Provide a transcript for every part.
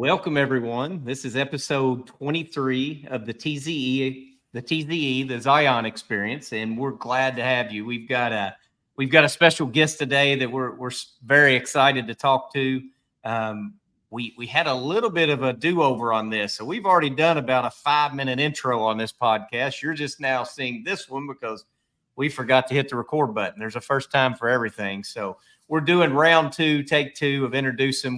Welcome, everyone. This is episode 23 of the TZE, the Zion Experience, and we're glad to have you. We've got a special guest today that we're very excited to talk to. We had a little bit of a do-over on this, so we've already done about a 5-minute intro on this podcast. You're just now seeing this one because we forgot to hit the record button. There's a first time for everything, so we're doing round two, take two of introducing.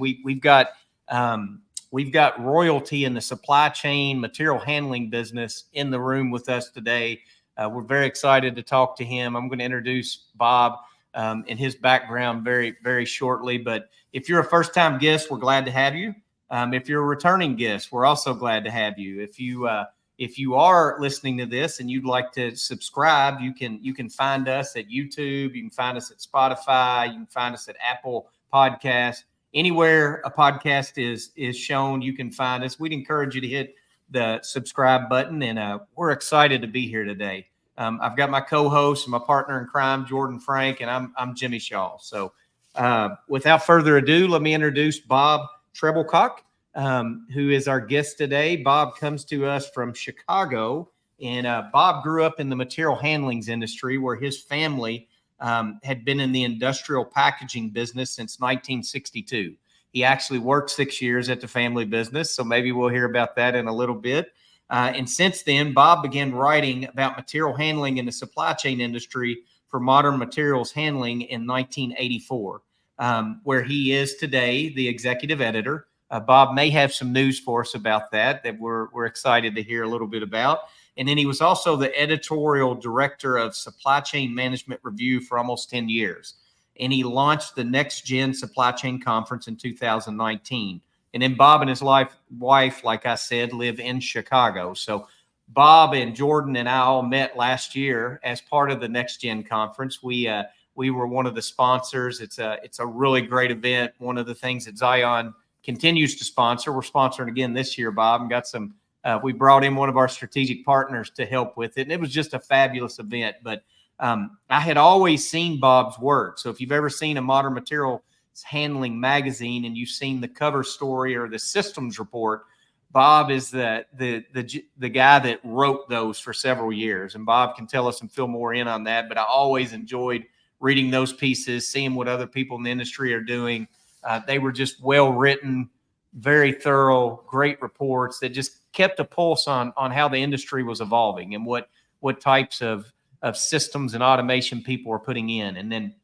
We've got royalty in the supply chain material handling business in the room with us today. We're very excited to talk to him. I'm going to introduce Bob and his background very, very shortly. But if you're a first-time guest, we're glad to have you. If you're a returning guest, we're also glad to have you. If you are listening to this and you'd like to subscribe, you can find us at YouTube. You can find us at Spotify. You can find us at Apple Podcasts. Anywhere a podcast is shown, you can find us. We'd encourage you to hit the subscribe button, and we're excited to be here today. I've got my co-host and my partner in crime, Jordan Frank, and I'm Jimmy Shaw. So without further ado, let me introduce Bob Trebilcock, who is our guest today. Bob comes to us from Chicago, and Bob grew up in the material handlings industry where his family had been in the industrial packaging business since 1962. He actually worked 6 years at the family business, so maybe we'll hear about that in a little bit. And since then, Bob began writing about material handling in the supply chain industry for Modern Materials Handling in 1984, where he is today the executive editor. Bob may have some news for us about that we're excited to hear a little bit about. And then he was also the editorial director of Supply Chain Management Review for almost 10 years. And he launched the Next Gen Supply Chain Conference in 2019. And then Bob and his wife, like I said, live in Chicago. So Bob and Jordan and I all met last year as part of the Next Gen Conference. We were one of the sponsors. It's a really great event. One of the things that Zion continues to sponsor. We're sponsoring again this year, Bob, and got some. We brought in one of our strategic partners to help with it, and it was just a fabulous event. But I had always seen Bob's work. So if you've ever seen a Modern Materials Handling magazine and you've seen the cover story or the systems report, Bob is the guy that wrote those for several years. And Bob can tell us and fill more in on that. But I always enjoyed reading those pieces, seeing what other people in the industry are doing. They were just well written, very thorough, great reports that just kept a pulse on how the industry was evolving and what types of systems and automation people are putting in. And then,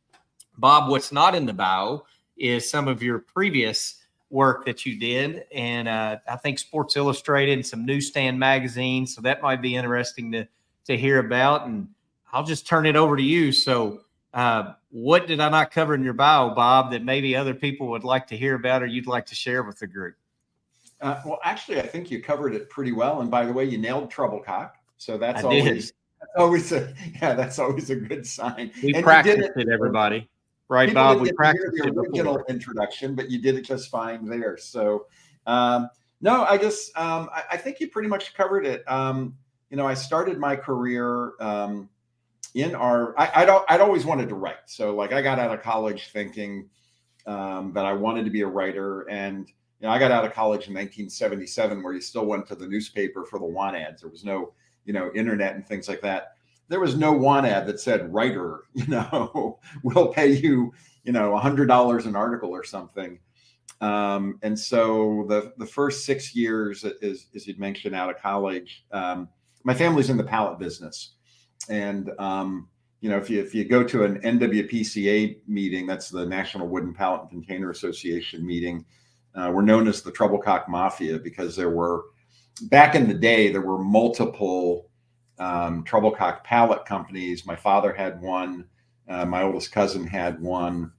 Bob, what's not in the bio is some of your previous work that you did. And I think Sports Illustrated and some newsstand magazines. So that might be interesting to hear about. And I'll just turn it over to you. So what did I not cover in your bio, Bob, that maybe other people would like to hear about or you'd like to share with the group? Well, actually, I think you covered it pretty well. And by the way, you nailed Trebilcock. So that's always a good sign. We practiced it, everybody. Right, Bob? We practiced the original introduction, but you did it just fine there. So, no, I think you pretty much covered it. I started my career I'd always wanted to write. So, like, I got out of college thinking that I wanted to be a writer. And I got out of college in 1977, where you still went to the newspaper for the want ads. There was no, internet and things like that. There was no want ad that said writer, we'll pay you, $100 an article or something. And so the first 6 years, as you'd mentioned, out of college, my family's in the pallet business. And, if you go to an NWPCA meeting, that's the National Wooden Pallet and Container Association meeting, we're known as the Trebilcock Mafia because back in the day, there were multiple Trebilcock pallet companies. My father had one. My oldest cousin had one.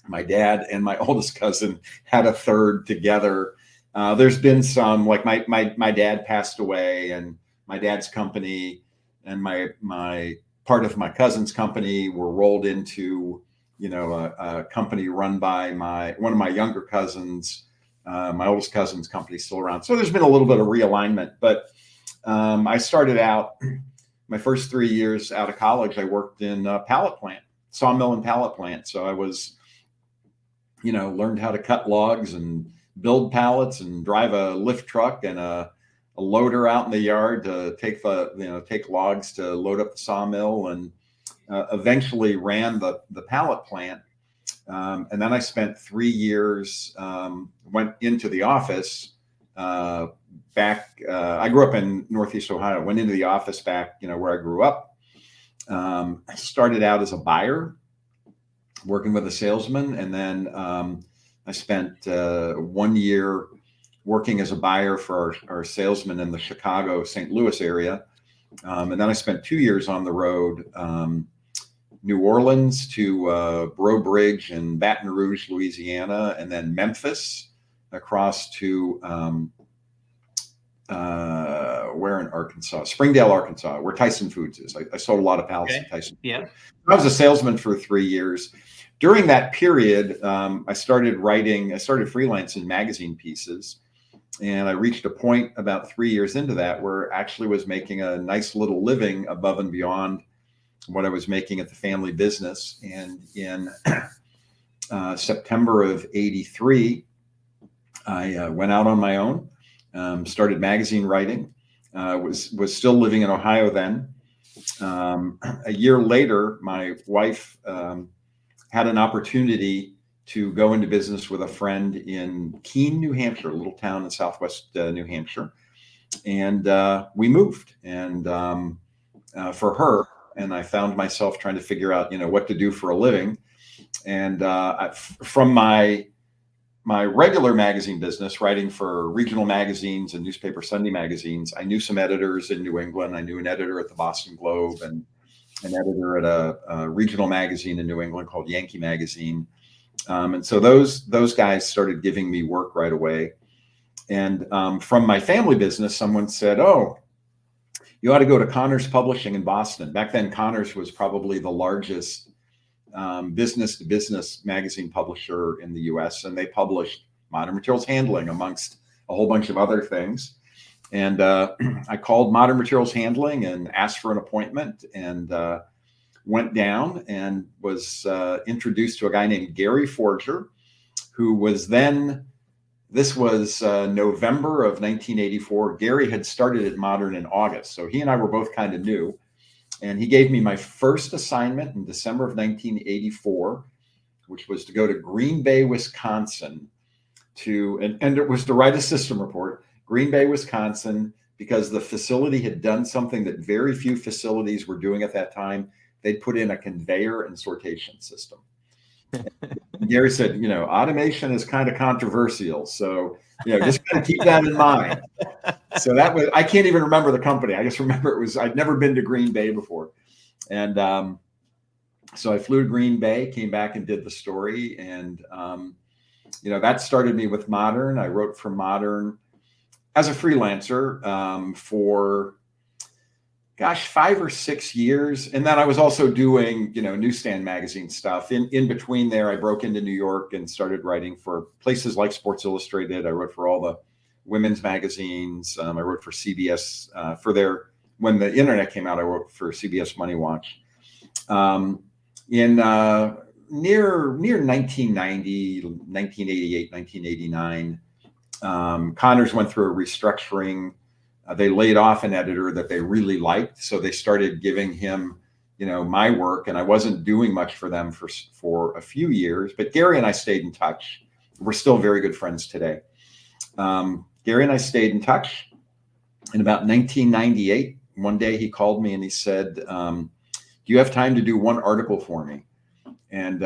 My dad and my oldest cousin had a third together. There's been some, like my dad passed away, and my dad's company and my part of my cousin's company were rolled into a company run by one of my younger cousins. My oldest cousin's company's still around. So there's been a little bit of realignment, but I started out my first 3 years out of college. I worked in a pallet plant, sawmill and pallet plant. So I was, learned how to cut logs and build pallets and drive a lift truck and a loader out in the yard to take take logs to load up the sawmill, and eventually ran the pallet plant. And then I spent 3 years, went into the office back. I grew up in Northeast Ohio, went into the office back, where I grew up. I started out as a buyer, working with a salesman. And then I spent 1 year working as a buyer for our salesman in the Chicago, St. Louis area. And then I spent 2 years on the road, New Orleans to Breaux Bridge and Baton Rouge, Louisiana, and then Memphis across to where in Arkansas, Springdale, Arkansas, where Tyson Foods is. I sold a lot of pallets at Tyson. Yeah. Foods. I was a salesman for 3 years. During that period, I started freelancing magazine pieces. And I reached a point about 3 years into that where I actually was making a nice little living above and beyond what I was making at the family business. And in September of '83, I went out on my own, started magazine writing, was still living in Ohio then. A year later, my wife had an opportunity to go into business with a friend in Keene, New Hampshire, a little town in southwest New Hampshire. And we moved, and for her, and I found myself trying to figure out, what to do for a living. And from my regular magazine business, writing for regional magazines and newspaper Sunday magazines, I knew some editors in New England. I knew an editor at the Boston Globe and an editor at a regional magazine in New England called Yankee Magazine. And so those guys started giving me work right away. And from my family business, someone said, "Oh, you ought to go to Connors Publishing in Boston." Back then, Connors was probably the largest business-to-business magazine publisher in the U.S., and they published Modern Materials Handling amongst a whole bunch of other things. And I called Modern Materials Handling and asked for an appointment, and went down and was introduced to a guy named Gary Forger, who was then, this was November of 1984. Gary had started at Modern in August. So he and I were both kind of new. And he gave me my first assignment in December of 1984, which was to go to Green Bay, Wisconsin, and it was to write a system report, Green Bay, Wisconsin, because the facility had done something that very few facilities were doing at that time. They'd put in a conveyor and sortation system. Gary said, automation is kind of controversial. So, just kind of keep that in mind. So that was, I can't even remember the company. I just remember I'd never been to Green Bay before. And so I flew to Green Bay, came back and did the story. And, that started me with Modern. I wrote for Modern as a freelancer for 5 or 6 years. And then I was also doing, newsstand magazine stuff. In between there, I broke into New York and started writing for places like Sports Illustrated. I wrote for all the women's magazines. I wrote for CBS when the internet came out, I wrote for CBS Money Watch. In near 1990, 1988, 1989, Connors went through a restructuring. They laid off an editor that they really liked. So they started giving him, my work, and I wasn't doing much for them for a few years, but Gary and I stayed in touch. We're still very good friends today. Gary and I stayed in touch. In about 1998, one day he called me and he said, "Do you have time to do one article for me?" And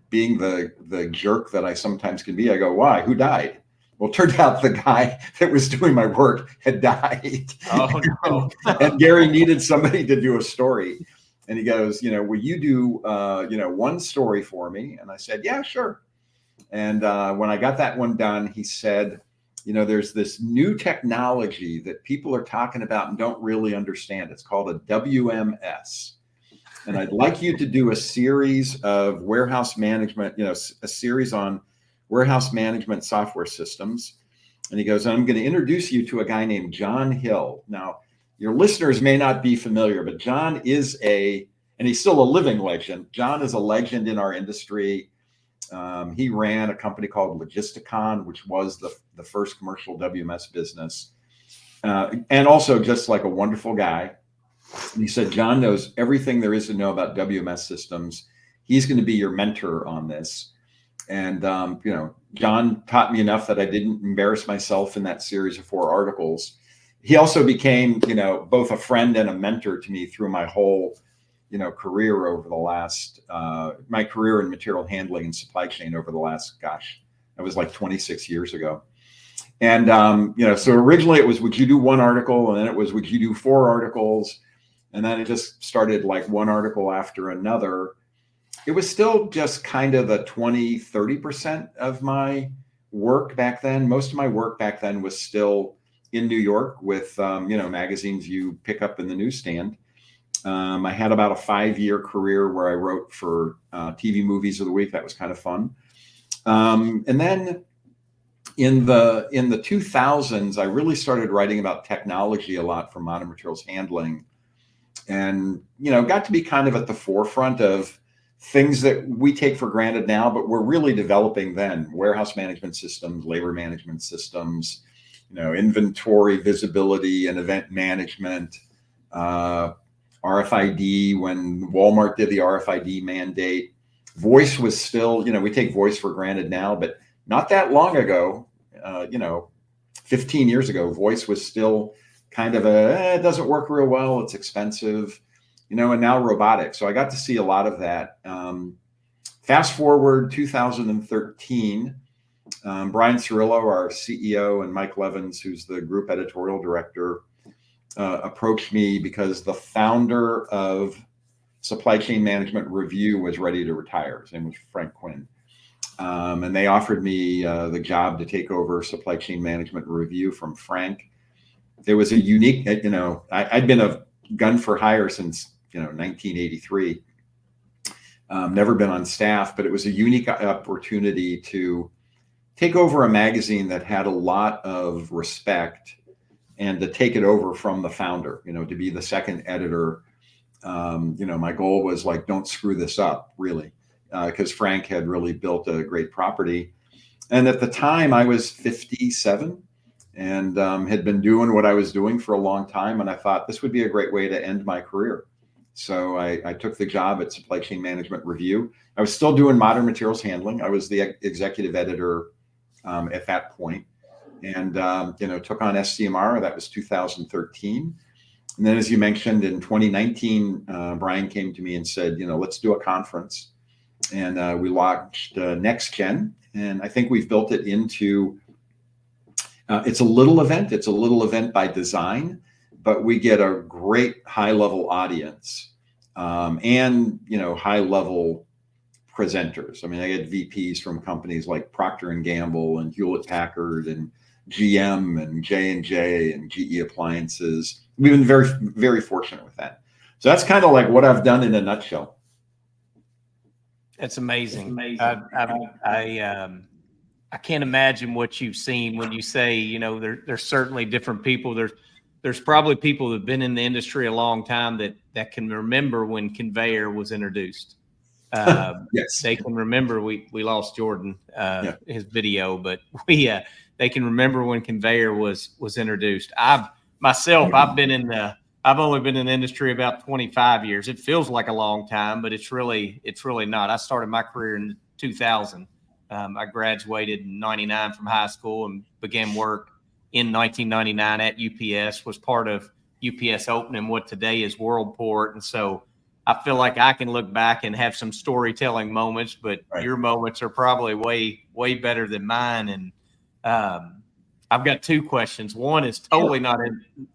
being the jerk that I sometimes can be, I go, "Why? Who died?" Well, it turned out the guy that was doing my work had died. Oh, no. And Gary needed somebody to do a story. And he goes, "Will you do, one story for me?" And I said, "Yeah, sure." And when I got that one done, he said, "There's this new technology that people are talking about and don't really understand. It's called a WMS. And I'd like you to do a series of warehouse management, a series on warehouse management software systems." And he goes, "I'm going to introduce you to a guy named John Hill." Now, your listeners may not be familiar, but John is and he's still a living legend. John is a legend in our industry. He ran a company called Logisticon, which was the first commercial WMS business. And also just like a wonderful guy. And he said, John knows everything there is to know about WMS systems. He's going to be your mentor on this. And, John taught me enough that I didn't embarrass myself in that series of 4 articles. He also became, both a friend and a mentor to me through my whole, career over the last, my career in material handling and supply chain over the last, that was like 26 years ago. And, so originally it was, would you do 1 article? And then it was, would you do 4 articles? And then it just started like 1 article after another. It was still just kind of the 20-30% of my work back then. Most of my work back then was still in New York with, magazines you pick up in the newsstand. I had about a 5-year career where I wrote for TV Movies of the Week. That was kind of fun. And then in the 2000s, I really started writing about technology a lot for modern materials handling, and got to be kind of at the forefront of things that we take for granted now, but we're really developing then: warehouse management systems, labor management systems, inventory visibility and event management, RFID, when Walmart did the RFID mandate. Voice was still, we take voice for granted now, but not that long ago, 15 years ago, voice was still kind of it doesn't work real well, it's expensive, and now robotics. So I got to see a lot of that. Fast forward 2013, Brian Cirillo, our CEO, and Mike Levins, who's the group editorial director, approached me because the founder of Supply Chain Management Review was ready to retire. His name was Frank Quinn. And they offered me the job to take over Supply Chain Management Review from Frank. It was a unique, I'd been a gun for hire since, 1983. Never been on staff, but it was a unique opportunity to take over a magazine that had a lot of respect and to take it over from the founder, to be the second editor. My goal was like, don't screw this up, really, because Frank had really built a great property. And at the time I was 57 and had been doing what I was doing for a long time. And I thought this would be a great way to end my career. So I took the job at Supply Chain Management Review. I was still doing modern materials handling. I was the executive editor at that point, and took on SCMR. That was 2013. And then, as you mentioned, in 2019, Brian came to me and said, let's do a conference. And we launched Next Gen. And I think we've built it into, it's a little event. It's a little event by design, but we get a great high level audience and, high level presenters. I mean, I get VPs from companies like Procter & Gamble and Hewlett Packard and GM and J&J and GE Appliances. We've been very, very fortunate with that. So that's kind of like what I've done in a nutshell. That's amazing. I can't imagine what you've seen when you say, there's certainly different people. There's probably people that have been in the industry a long time that can remember when conveyor was introduced. Yes, they can remember. We lost Jordan, his video, but they can remember when conveyor was introduced. I've only been in the industry about 25 years. It feels like a long time, but it's really not. I started my career in 2000. I graduated in 99 from high school and began work in 1999 at UPS, was part of UPS opening what today is Worldport. And so I feel like I can look back and have some storytelling moments, but your moments are probably way, way better than mine. And I've got 2 questions. One is totally.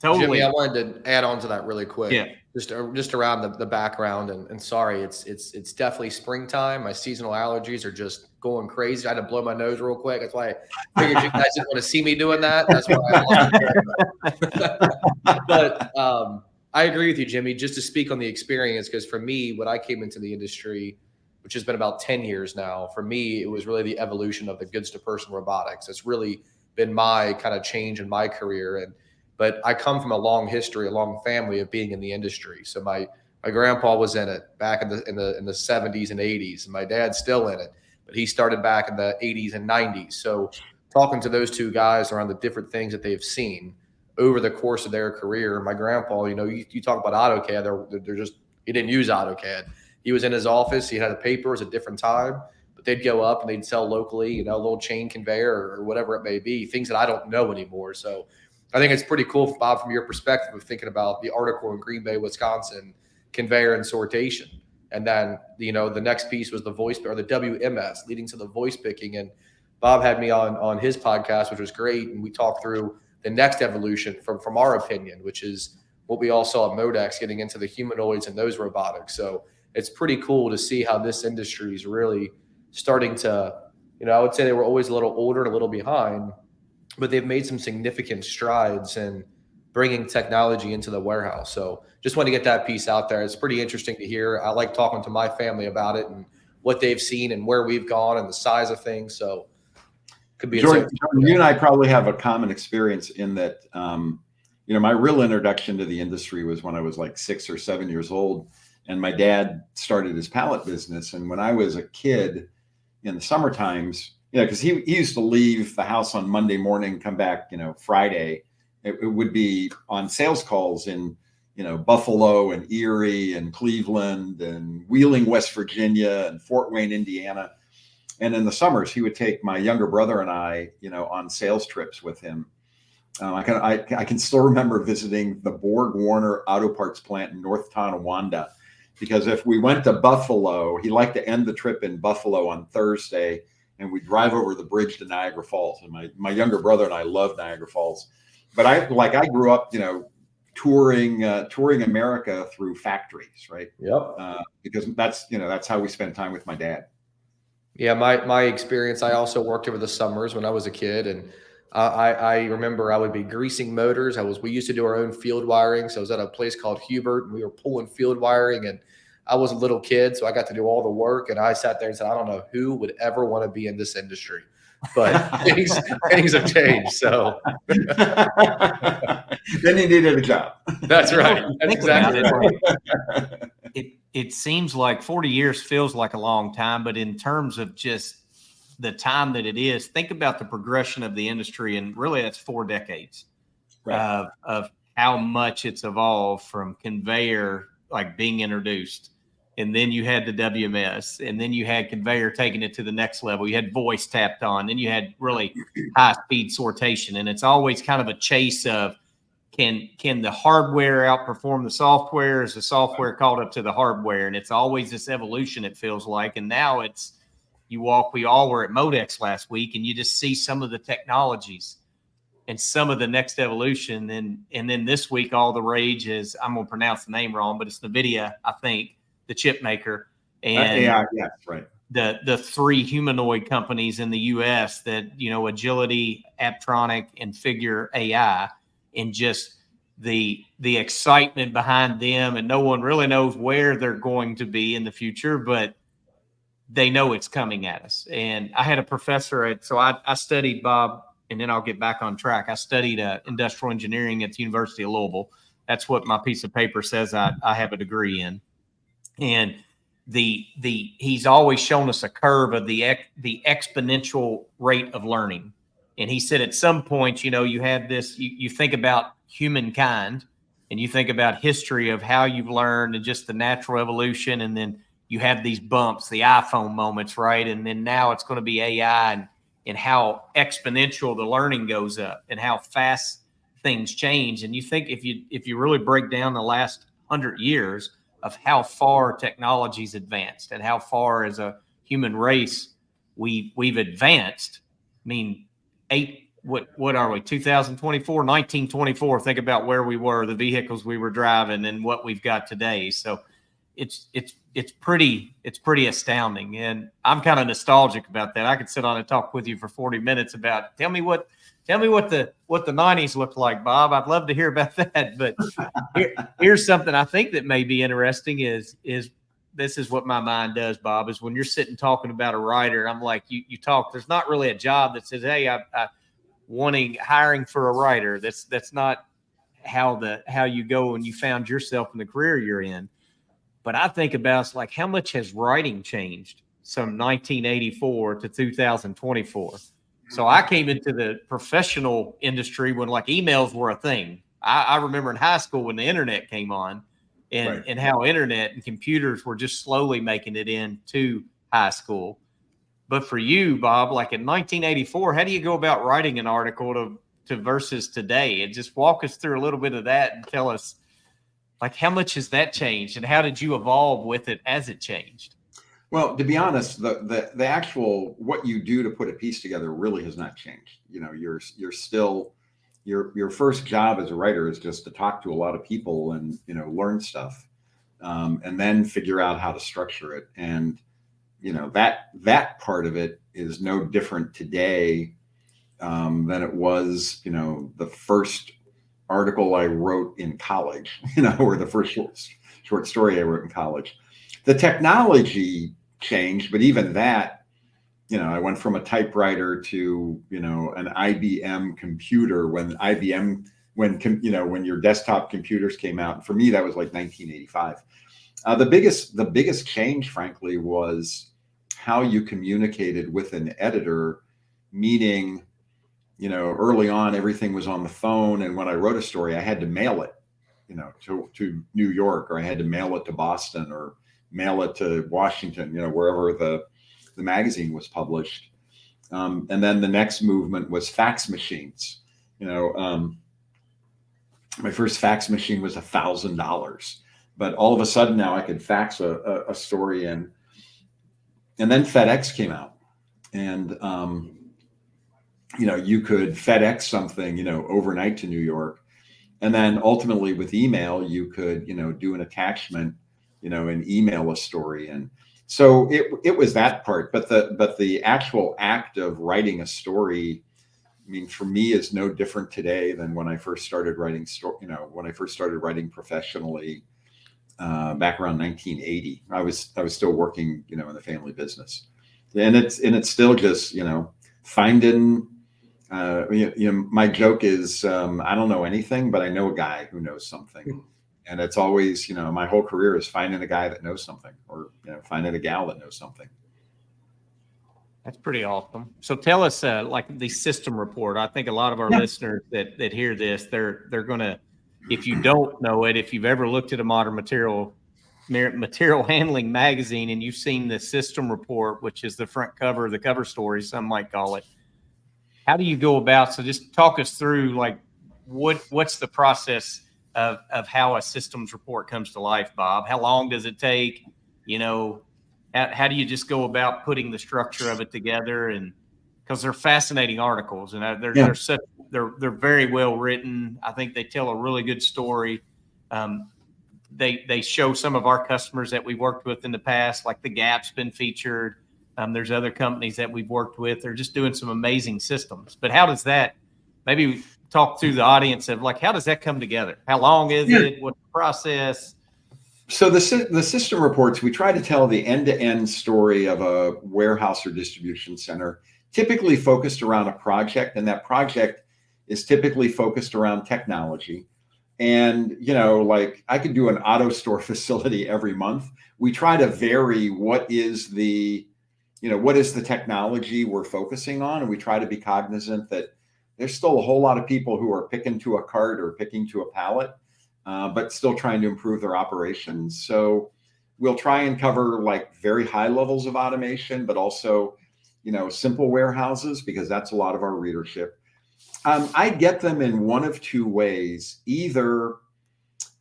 Jimmy, I wanted to add on to that really quick. Yeah. Just around the background, and sorry, it's definitely springtime. My seasonal allergies are just going crazy. I had to blow my nose real quick. That's why I figured you guys didn't want to see me doing that. That's why. But I agree with you, Jimmy. Just to speak on the experience, because for me, when I came into the industry, which has been about 10 years now, for me, it was really the evolution of the goods to person robotics. It's really been my kind of change in my career. But I come from a long history, a long family of being in the industry. So my grandpa was in it back in the 70s and 80s, and my dad's still in it. but he started back in the 80s and 90s. So talking to those two guys around the different things that they've seen over the course of their career. My grandpa, you talk about AutoCAD, they're just, he didn't use AutoCAD. He was in his office, he had a paper, it was a different time, but they'd go up and they'd sell locally, a little chain conveyor or whatever it may be, things that I don't know anymore. So I think it's pretty cool, Bob, from your perspective of thinking about the article in Green Bay, Wisconsin, conveyor and sortation. And then, the next piece was the voice, or the WMS, leading to the voice picking. And Bob had me on his podcast, which was great. And we talked through the next evolution from our opinion, which is what we all saw at Modex, getting into the humanoids and those robotics. So it's pretty cool to see how this industry is really starting to, I would say they were always a little older and a little behind, but they've made some significant strides in bringing technology into the warehouse. So just want to get that piece out there. It's pretty interesting to hear. I like talking to my family about it and what they've seen and where we've gone and the size of things. So could be Jordan, you and I probably have a common experience in that, my real introduction to the industry was when I was like 6 or 7 years old, and my dad started his pallet business. And when I was a kid in the summer times, because he used to leave the house on Monday morning, come back, Friday. It would be on sales calls in, Buffalo and Erie and Cleveland and Wheeling, West Virginia and Fort Wayne, Indiana. And in the summers, he would take my younger brother and I, on sales trips with him. I can still remember visiting the Borg Warner Auto Parts plant in North Tonawanda, because if we went to Buffalo, he liked to end the trip in Buffalo on Thursday, and we drive over the bridge to Niagara Falls. And my younger brother and I love Niagara Falls, but I grew up, touring America through factories, right? Yep. Because that's how we spend time with my dad. Yeah, my experience, I also worked over the summers when I was a kid, and I remember I would be greasing motors. We used to do our own field wiring. So I was at a place called Hubert, and we were pulling field wiring, and I was a little kid, so I got to do all the work. And I sat there and said, I don't know who would ever want to be in this industry, but things have changed. So then you needed a job. That's right. That's exactly right. It seems like 40 years feels like a long time, but in terms of just the time that it is, think about the progression of the industry, and really that's 4 decades of how much it's evolved from conveyor being introduced. And then you had the WMS, and then you had conveyor taking it to the next level. You had voice tapped on, then you had really high speed sortation. And it's always kind of a chase of, can the hardware outperform the software? Is the software caught up to the hardware? And it's always this evolution, it feels like. And now we all were at Modex last week, and you just see some of the technologies and some of the next evolution. And then this week, all the rage is, I'm going to pronounce the name wrong, but it's NVIDIA, I think, the chip maker. And yeah, right. The 3 humanoid companies in the US that, Agility, Apptronic, and Figure AI, and just the excitement behind them. And no one really knows where they're going to be in the future, but they know it's coming at us. And I had a professor so I studied, Bob, and then I'll get back on track. I studied industrial engineering at the University of Louisville. That's what my piece of paper says I have a degree in. And he's always shown us a curve of the exponential rate of learning. And he said at some point, you have this, you think about humankind, and you think about history of how you've learned and just the natural evolution. And then you have these bumps, the iPhone moments, right? And then now it's going to be AI, and how exponential the learning goes up and how fast things change. And you think if you really break down the last 100 years of how far technology's advanced and how far as a human race we've advanced. I mean, what are we, 2024, 1924, think about where we were, the vehicles we were driving, and what we've got today. So it's pretty astounding. And I'm kind of nostalgic about that. I could sit on and talk with you for 40 minutes about, tell me what the 90s looked like, Bob. I'd love to hear about that. But here's something I think that may be interesting is this is what my mind does, Bob, is when you're sitting talking about a writer, I'm like, you talk, there's not really a job that says, hey, I hiring for a writer. That's not how you go and you found yourself in the career you're in. But I think about, it's like, how much has writing changed from 1984 to 2024. So I came into the professional industry when like emails were a thing. I remember in high school when the internet came on, and how internet and computers were just slowly making it into high school. But for you, Bob, like in 1984, how do you go about writing an article to versus today? And just walk us through a little bit of that and tell us, like, how much has that changed and how did you evolve with it as it changed? Well, to be honest, the actual what you do to put a piece together really has not changed. You know, you're still your first job as a writer is just to talk to a lot of people and, you know, learn stuff, and then figure out how to structure it. And you know, that part of it is no different today than it was, you know, the first article I wrote in college, you know, or the first short story I wrote in college. The technology changed, but even that, you know, I went from a typewriter to, you know, an IBM computer when your desktop computers came out. And for me, that was like 1985. The biggest change, frankly, was how you communicated with an editor, meaning, you know, early on, everything was on the phone. And when I wrote a story, I had to mail it, you know, to New York, or I had to mail it to Boston, or mail it to Washington, you know, wherever the magazine was published. And then the next movement was fax machines. You know, my first fax machine was $1,000, but all of a sudden now I could fax a story in. And then FedEx came out, and you know, you could FedEx something, you know, overnight to New York, and then ultimately with email, you could, you know, do an attachment, you know, and email a story. And so it was that part, but the actual act of writing a story, I mean, for me, is no different today than when I first started writing when I first started writing professionally. Back around 1980, I was still working, you know, in the family business, and it's still just, you know, finding. You know, my joke is I don't know anything, but I know a guy who knows something, and it's always, you know, my whole career is finding a guy that knows something, or, you know, finding a gal that knows something. That's pretty awesome. So tell us, like the system report. I think a lot of our listeners that hear this, they're gonna, if you don't know it, if you've ever looked at a modern material handling magazine and you've seen the system report, which is the front cover, the cover story, some might call it. How do you go about? So just talk us through, like, what's the process of how a systems report comes to life, Bob? How long does it take? You know, how do you just go about putting the structure of it together? And because they're fascinating articles, and they're very well written. I think they tell a really good story. They show some of our customers that we've worked with in the past, like the Gap's been featured. There's other companies that we've worked with. They're just doing some amazing systems. But how does that, maybe talk to the audience of, like, how does that come together? How long is it? What's the process? So the system reports, we try to tell the end-to-end story of a warehouse or distribution center, typically focused around a project, and that project is typically focused around technology. And, you know, like, I could do an auto store facility every month. We try to vary what is the technology we're focusing on, and we try to be cognizant that there's still a whole lot of people who are picking to a cart or picking to a pallet, but still trying to improve their operations. So we'll try and cover, like, very high levels of automation, but also, you know, simple warehouses, because that's a lot of our readership. I get them in one of two ways. Either,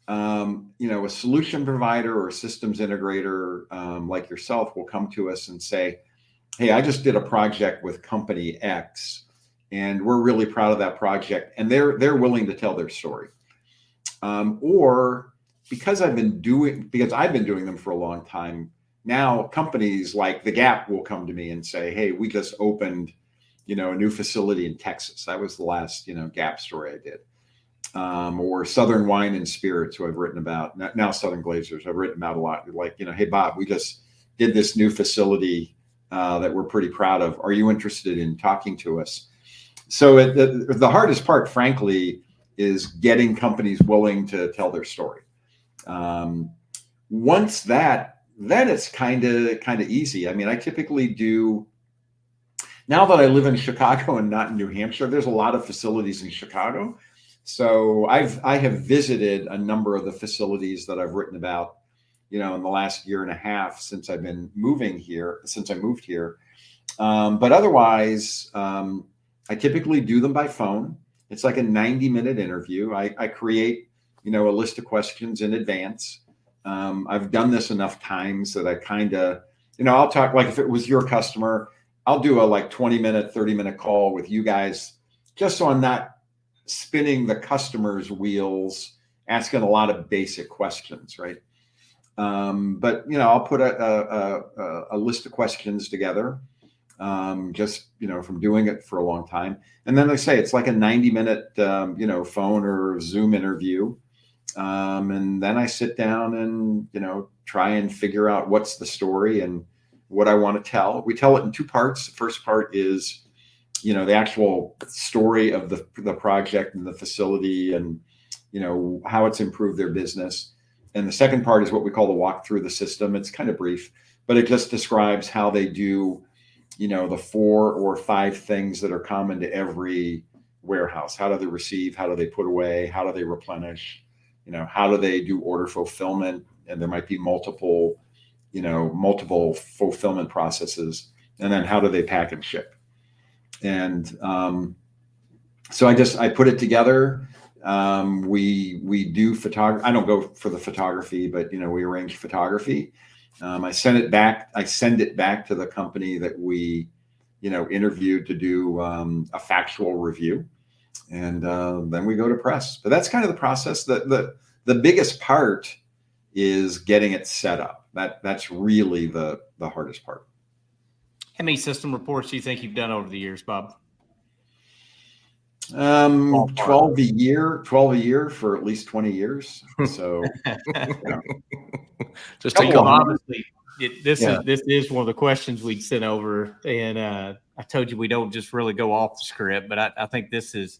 you know, a solution provider or a systems integrator, like yourself, will come to us and say, hey, I just did a project with company X, and we're really proud of that project. And they're willing to tell their story. Or because I've been doing them for a long time, now companies like the Gap will come to me and say, hey, we just opened, you know, a new facility in Texas. That was the last, you know, Gap story I did. Or Southern Wine and Spirits, who I've written about, now Southern Glazers, I've written about a lot. Like, you know, hey, Bob, we just did this new facility that we're pretty proud of. Are you interested in talking to us? So the hardest part, frankly, is getting companies willing to tell their story. Once that then it's kind of easy. I mean, I typically do, now that I live in Chicago and not in New Hampshire, there's a lot of facilities in Chicago. So I have visited a number of the facilities that I've written about, in the last year and a half since I've been moving here, since I moved here. But otherwise, I typically do them by phone. It's like a 90-minute interview. I create, a list of questions in advance. I've done this enough times that I kind of, I'll talk, like if it was your customer, I'll do a like 20-minute, 30-minute call with you guys, just so I'm not spinning the customer's wheels, asking a lot of basic questions, right? But I'll put a list of questions together, just from doing it for a long time, and then they say it's like a 90-minute phone or Zoom interview, and then I sit down and try and figure out what's the story and what I want to tell. We tell it in two parts. The first part is the actual story of the project and the facility, and how it's improved their business. And the second part is what we call the walk through the system. It's kind of brief, but it just describes how they do, the 4 or 5 things that are common to every warehouse. How do they receive? How do they put away? How do they replenish? How do they do order fulfillment? And there might be multiple fulfillment processes. And then how do they pack and ship? And so I put it together. We do photography. I don't go for the photography, but we arrange photography. I send it back to the company that we interviewed to do a factual review, and then we go to press. But that's kind of the process. The biggest part is getting it set up. That's really the hardest part. How many system reports do you think you've done over the years, Bob? 12 a year for at least 20 years. So just take obviously this is one of the questions we'd sent over, and I told you we don't just really go off the script, but I think this is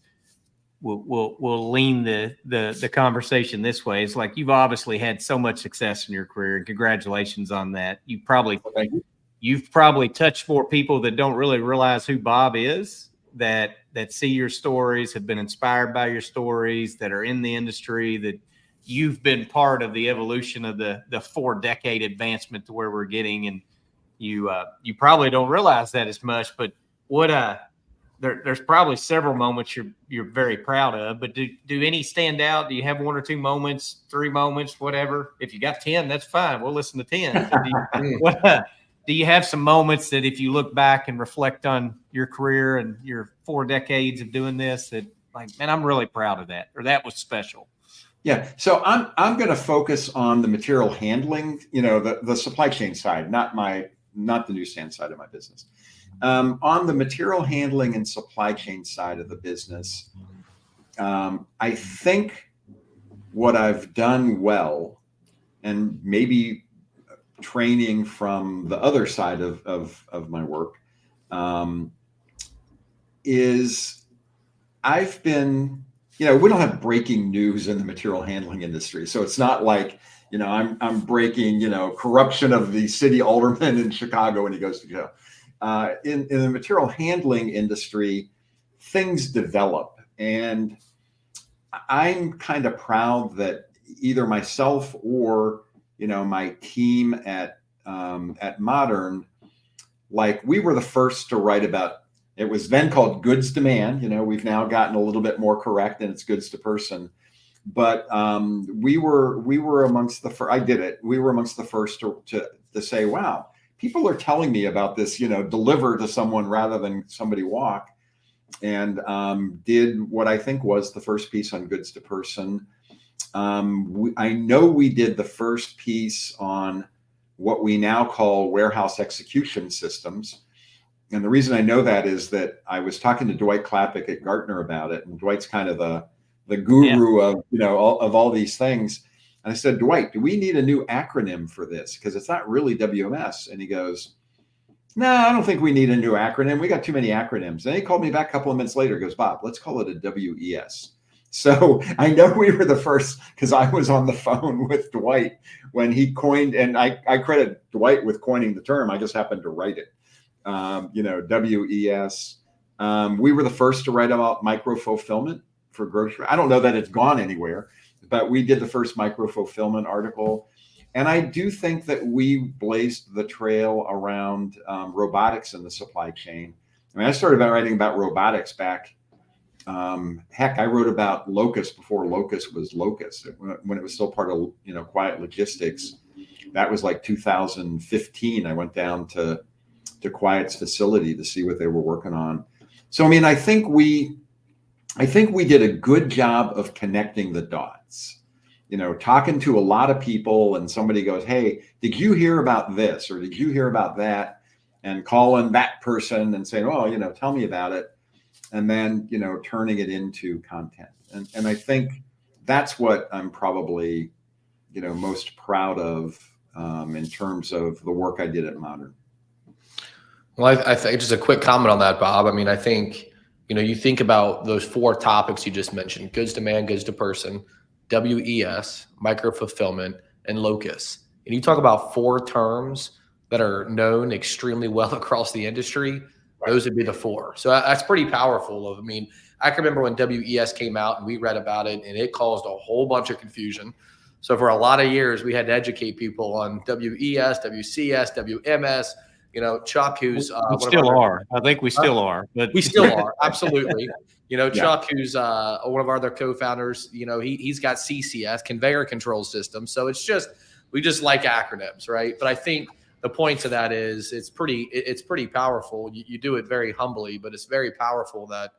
we'll lean the conversation this way. It's like you've obviously had so much success in your career, and congratulations on that. You've probably touched more people that don't really realize who Bob is, that see your stories, have been inspired by your stories, that are in the industry, that you've been part of the evolution of the 4-decade advancement to where we're getting. And you probably don't realize that as much, but there's probably several moments you're very proud of, but do any stand out? Do you have 1 or 2 moments, 3 moments, whatever? If you got 10, that's fine. We'll listen to 10. Do you have some moments that if you look back and reflect on your career and your 4 decades of doing this, that like, man, I'm really proud of that, or that was special? Yeah. So I'm going to focus on the material handling, the supply chain side, not the newsstand side of my business. On the material handling and supply chain side of the business, I think what I've done well, and maybe training from the other side of my work, is I've been, we don't have breaking news in the material handling industry. So it's not like, I'm breaking, corruption of the city alderman in Chicago when he goes to jail. In the material handling industry, things develop, and I'm kind of proud that either myself or my team at Modern, like we were the first to write about. It was then called goods demand. We've now gotten a little bit more correct, and it's goods to person. But we were amongst the first. I did it. We were amongst the first to say, wow, people are telling me about this, deliver to someone rather than somebody walk, and did what I think was the first piece on goods to person. I know we did the first piece on what we now call warehouse execution systems. And the reason I know that is that I was talking to Dwight Klapik at Gartner about it. And Dwight's kind of the guru of, of all these things. And I said, Dwight, do we need a new acronym for this? Because it's not really WMS. And he goes, no, I don't think we need a new acronym. We got too many acronyms. And he called me back a couple of minutes later, goes, Bob, let's call it a WES. So I know we were the first because I was on the phone with Dwight when he coined, and I credit Dwight with coining the term. I just happened to write it. WES. We were the first to write about micro fulfillment for grocery. I don't know that it's gone anywhere, but we did the first micro fulfillment article. And I do think that we blazed the trail around robotics in the supply chain. I mean, I started writing about robotics back. Heck, I wrote about Locust before Locust was Locust, when it was still part of Quiet Logistics. That was like 2015. I went down to Quiet's facility to see what they were working on. So I mean, I think we did a good job of connecting the dots. Talking to a lot of people, and somebody goes, "Hey, did you hear about this, or did you hear about that?" And calling that person and saying, "Oh, tell me about it," and then turning it into content. And I think that's what I'm probably most proud of in terms of the work I did at Modern. Well, I think just a quick comment on that, Bob. I mean, I think you think about those 4 topics you just mentioned: goods to man, goods to person, WES, micro fulfillment, and locus. And you talk about 4 terms that are known extremely well across the industry. Those would be the 4. So that's pretty powerful. I mean, I can remember when WES came out and we read about it, and it caused a whole bunch of confusion. So for a lot of years, we had to educate people on WES, WCS, WMS. Chuck, who's we still are. I think we still are, but we still are, absolutely. Yeah. Chuck, who's one of our other co-founders, he's got CCS, conveyor control system. So we just like acronyms, right? But I think the point to that is it's pretty powerful. You do it very humbly, but it's very powerful that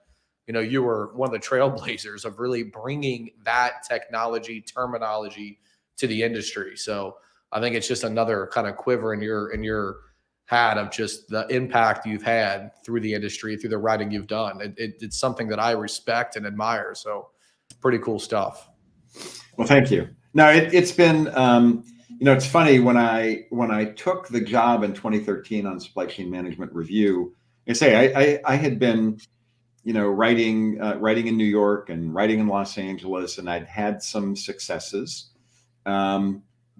you were one of the trailblazers of really bringing that technology terminology to the industry. So I think it's just another kind of quiver in your hat of just the impact you've had through the industry, through the writing you've done. It's something that I respect and admire. So pretty cool stuff. Well, thank you. No, it's been, it's funny when I took the job in 2013 on Supply Chain Management Review, I had been, writing in New York and writing in Los Angeles, and I'd had some successes.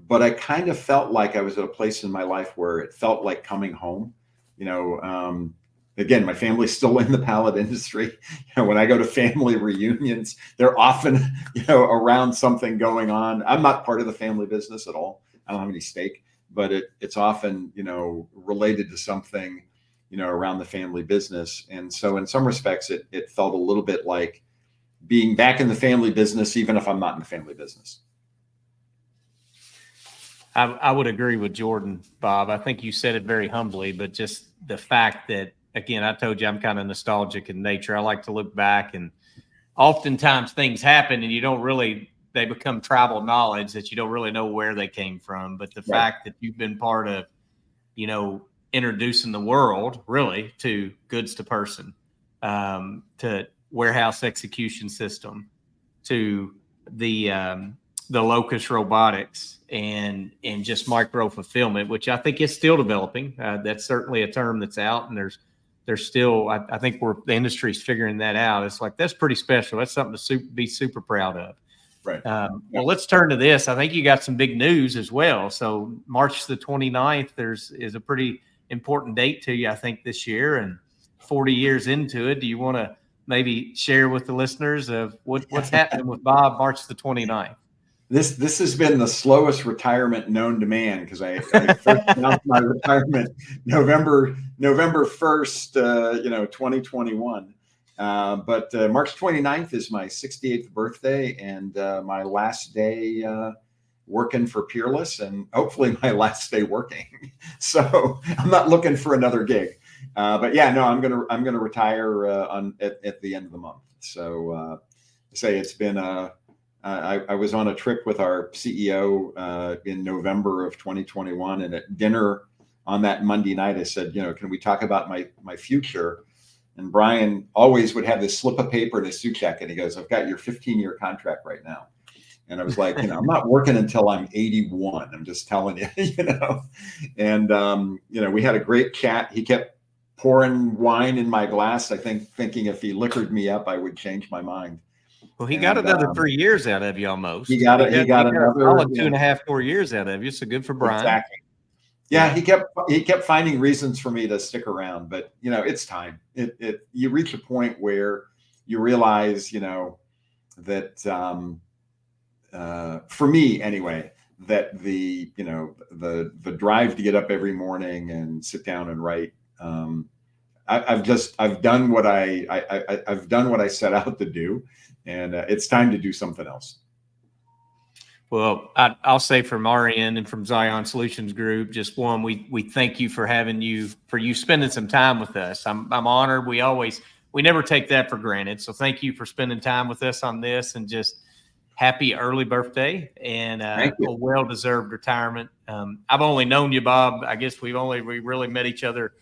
But I kind of felt like I was at a place in my life where it felt like coming home. Again, my family's still in the pallet industry. When I go to family reunions, they're often, around something going on. I'm not part of the family business at all. I don't have any stake, but it's often, related to something, around the family business. And so in some respects, it felt a little bit like being back in the family business, even if I'm not in the family business. I would agree with Jordan, Bob. I think you said it very humbly, but just the fact that, again, I told you I'm kind of nostalgic in nature. I like to look back, and oftentimes things happen and they become tribal knowledge that you don't really know where they came from. But the fact that you've been part of, introducing the world really to goods to person, to warehouse execution system, to the locus robotics and just micro fulfillment, which I think is still developing. That's certainly a term that's out, and there's still, I think the industry's figuring that out. It's like, that's pretty special. That's something to be super proud of. Right. Well, let's turn to this. I think you got some big news as well. So March the 29th, is a pretty important date to you, I think, this year, and 40 years into it. Do you want to maybe share with the listeners of what's happening with Bob March the 29th? This has been the slowest retirement known to man, because I first announced my retirement November 1st, 2021. But March 29th is my 68th birthday, and my last day working for Peerless, and hopefully my last day working. So I'm not looking for another gig. But yeah, no, I'm gonna retire at the end of the month. So it's been I was on a trip with our CEO in November of 2021, and at dinner on that Monday night, I said, can we talk about my future? And Brian always would have this slip of paper in his suit jacket. He goes, "I've got your 15-year contract right now." And I was like, I'm not working until I'm 81. I'm just telling you, And we had a great chat. He kept pouring wine in my glass, I think, thinking if he liquored me up, I would change my mind. Well, he got another 3 years out of you almost. He got another solid 2.5, 4 years out of you. So good for Brian. Exactly. Yeah, he kept finding reasons for me to stick around, but you know, it's time. You reach a point where you realize, you know, that for me anyway, that the drive to get up every morning and sit down and write. I've done what I set out to do, and it's time to do something else. Well, I'll say from our end and from Zion Solutions Group, just one, we thank you for you spending some time with us. I'm honored. We never take that for granted. So thank you for spending time with us on this, and just happy early birthday and a well-deserved retirement. I've only known you, Bob. I guess we really met each other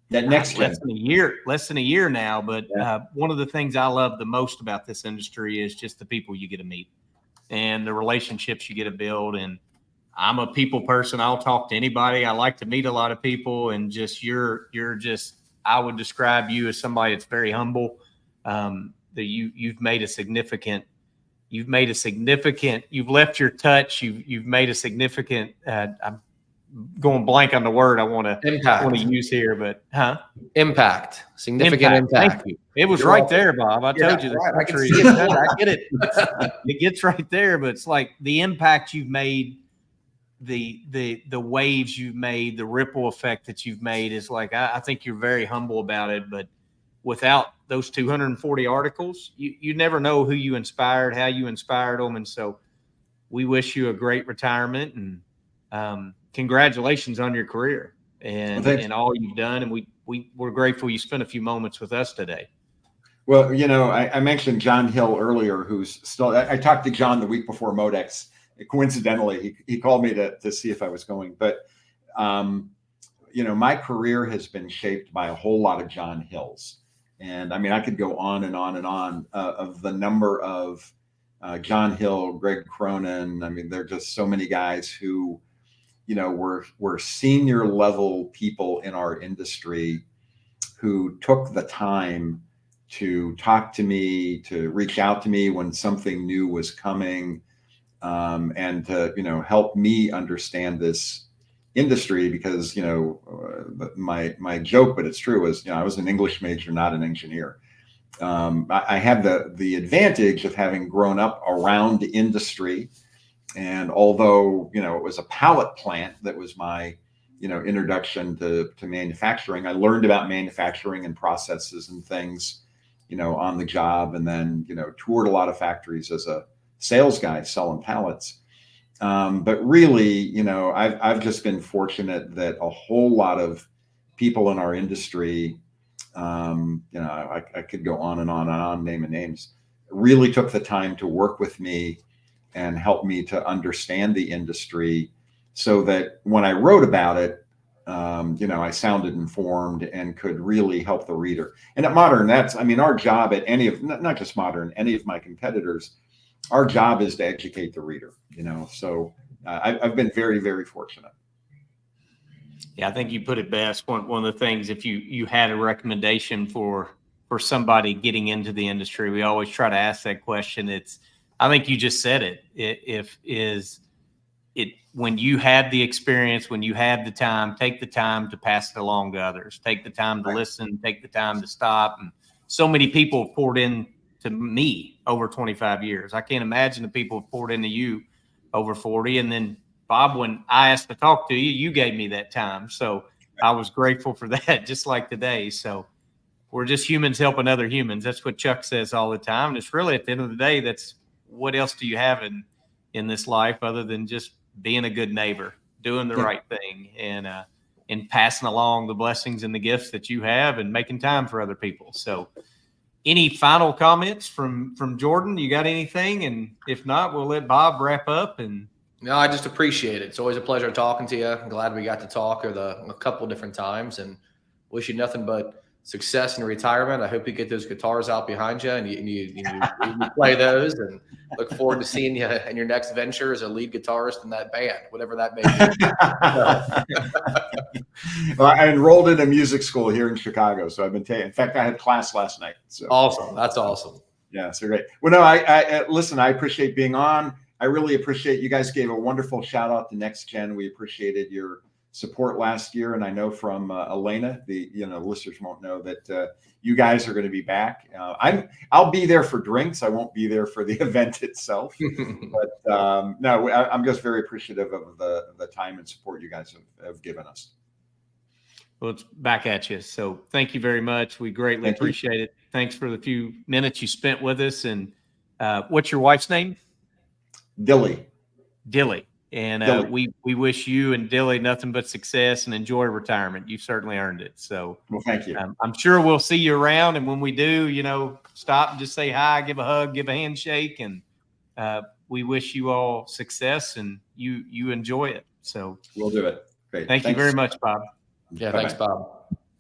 less than a year now. But one of the things I love the most about this industry is just the people you get to meet and the relationships you get to build. And I'm a people person. I'll talk to anybody. I like to meet a lot of people, and just you're just, I would describe you as somebody that's very humble. That you've left your touch. You've made a significant, I'm going blank on the word I want to use here, but impact, significant impact. Thank you. It was right there, Bob. I told you the country. I get it. It gets right there, but it's like the impact you've made, the waves you've made, the ripple effect that you've made is like, I think you're very humble about it. But without those 240 articles, you never know who you inspired, how you inspired them. And so we wish you a great retirement, and congratulations on your career and all you've done. And we're grateful you spent a few moments with us today. Well, you know, I mentioned John Hill earlier, who's still, I talked to John the week before Modex. Coincidentally, he called me to see if I was going. But, you know, my career has been shaped by a whole lot of John Hills. And I mean, I could go on and on and on of the number of John Hill, Greg Cronin. I mean, there are just so many guys who, you know, were senior level people in our industry who took the time to talk to me, to reach out to me when something new was coming, and to, you know, help me understand this industry. Because, you know, my joke, but it's true, is, you know, I was an English major, not an engineer. I had the advantage of having grown up around the industry. And although, you know, it was a pallet plant that was my, you know, introduction to manufacturing, I learned about manufacturing and processes and things, you know, on the job, and then, you know, toured a lot of factories as a sales guy selling pallets. But really, you know, I've just been fortunate that a whole lot of people in our industry, you know, I could go on and on and on naming names, really took the time to work with me and help me to understand the industry, so that when I wrote about it, you know, I sounded informed and could really help the reader. And at Modern, I mean, our job at any of, not just Modern, any of my competitors, our job is to educate the reader, you know. So I've been very, very fortunate. Yeah, I think you put it best. One of the things, if you had a recommendation for somebody getting into the industry, we always try to ask that question. I think you just said it. When you had the experience, when you had the time, take the time to pass it along to others. Take the time to listen. Take the time to stop. And so many people have poured in to me over 25 years. I can't imagine the people have poured into you over 40. And then, Bob, when I asked to talk to you, you gave me that time. So I was grateful for that, just like today. So we're just humans helping other humans. That's what Chuck says all the time. And it's really, at the end of the day, that's what else do you have in this life other than just being a good neighbor, doing the right thing, and passing along the blessings and the gifts that you have, and making time for other people. So any final comments from Jordan? You got anything? And if not, we'll let Bob wrap up. And no, I just appreciate it. It's always a pleasure talking to you. I'm glad we got to talk a couple of different times, and wish you nothing but success in retirement. I hope you get those guitars out behind you and you play those, and look forward to seeing you in your next venture as a lead guitarist in that band, whatever that may be. Well, I enrolled in a music school here in Chicago, so I've been in fact, I had class last night. So awesome. That's awesome. Yeah, so great. Well, no, I listen, I appreciate being on. I really appreciate, you guys gave a wonderful shout out to Next Gen. We appreciated your support last year. And I know from Elena, the, listeners won't know that you guys are going to be back. I'll be there for drinks. I won't be there for the event itself. But no, I'm just very appreciative of the time and support you guys have given us. Well, it's back at you. So thank you very much. We greatly appreciate it. Thanks for the few minutes you spent with us. And what's your wife's name? Dilly. And Dilly. we wish you and Dilly nothing but success and enjoy retirement. You certainly earned it. So well, thank you. I'm sure we'll see you around. And when we do, stop and just say hi, give a hug, give a handshake. And we wish you all success and you enjoy it. So we'll do it. Great. Thank you very much, Bob. Yeah, thanks, Bob.